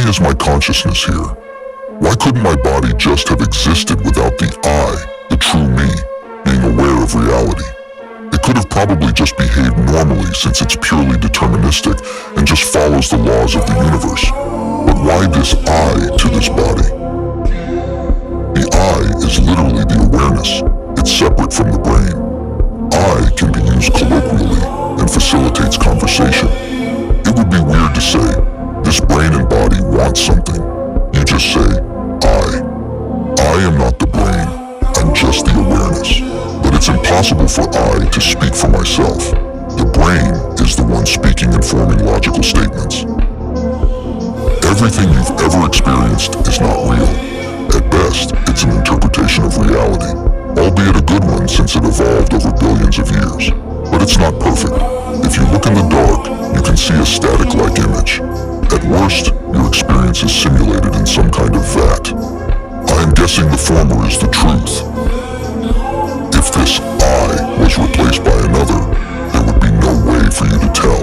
is my consciousness here? Why couldn't my body just have existed without the I, the true me, being aware of reality? It could have probably just behaved normally since it's purely deterministic and just follows the laws of the universe. But why this I to this body? The I is literally the awareness. It's separate from the brain. I can be used colloquially and facilitates conversation. It would be weird to say, this brain and body want something. You just say, I am not the brain, I'm just the awareness. But it's impossible for I to speak for myself. The brain is the one speaking and forming logical statements. Everything you've ever experienced is not real. At best, it's an interpretation of reality, albeit a good one since it evolved over billions of years. But it's not perfect. If you look in the dark, you can see a static-like image. At worst, your experience is simulated in some kind of vat. I am guessing the former is the truth. If this I was replaced by another, there would be no way for you to tell.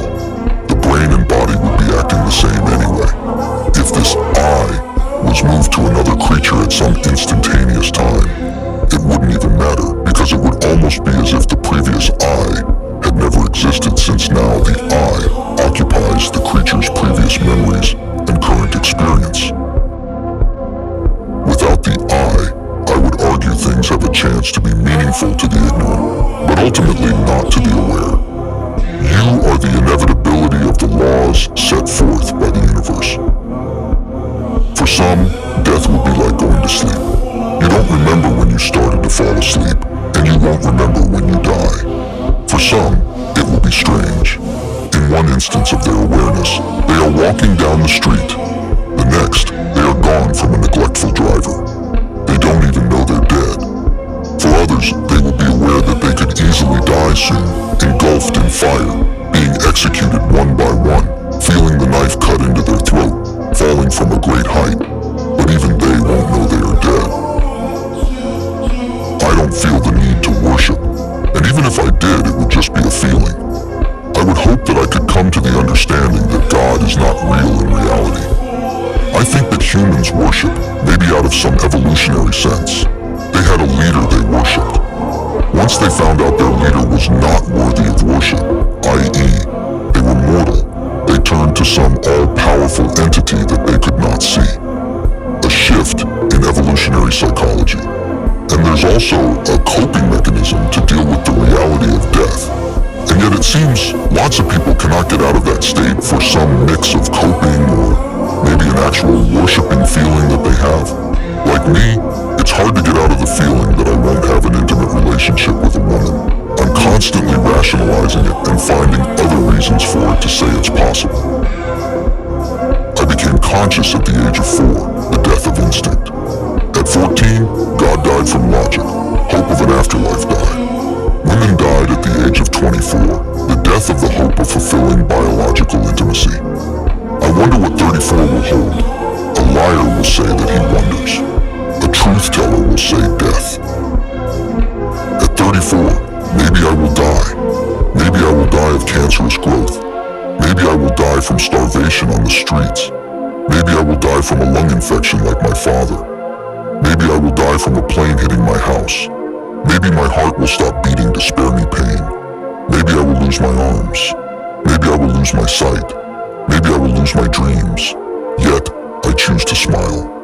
The brain and body would be acting the same anyway. If this I was moved to another creature at some instantaneous time, it wouldn't even matter, because it would almost be as if the previous I had never existed, since now the I occupies the creature's previous memories and current experience. Without the I would argue things have a chance to be meaningful to the ignorant, but ultimately not to the aware. You are the inevitability of the laws set forth by the universe. For some, death will be like going to sleep. You don't remember when you started to fall asleep, and you won't remember when you die. For some, it will be strange. In one instance of their awareness, they are walking down the street. The next, they are gone from a neglectful driver. They don't even know they're dead. For others, they will be aware that they could easily die soon, engulfed in fire, being executed one by one, feeling the knife cut into their throat, falling from a great height. But even they won't know they are dead. I don't feel the need to worship, and even if I did, it would just be a feeling. I would hope that I could come to the understanding that God is not real in reality. I think that humans worship, maybe out of some evolutionary sense. They had a leader they worshipped. Once they found out their leader was not worthy of worship, i.e., they were mortal, they turned to some all-powerful entity that they could not see. A shift in evolutionary psychology. And there's also a coping mechanism to deal with the reality of death. And yet it seems lots of people cannot get out of that state for some mix of coping or maybe an actual worshiping feeling that they have. Like me, it's hard to get out of the feeling that I won't have an intimate relationship with a woman. I'm constantly rationalizing it and finding other reasons for it to say it's possible. I became conscious at the age of 4, the death of instinct. At 14, God died from logic. Hope of an afterlife died. Women died at the age of 24, the death of the hope of fulfilling biological intimacy. I wonder what 34 will hold. A liar will say that he wonders. A truth teller will say death. At 34, maybe I will die. Maybe I will die of cancerous growth. Maybe I will die from starvation on the streets. Maybe I will die from a lung infection like my father. Maybe I will die from a plane hitting my house. Maybe my heart will stop beating to spare me pain. Maybe I will lose my arms. Maybe I will lose my sight. Maybe I will lose my dreams. Yet, I choose to smile.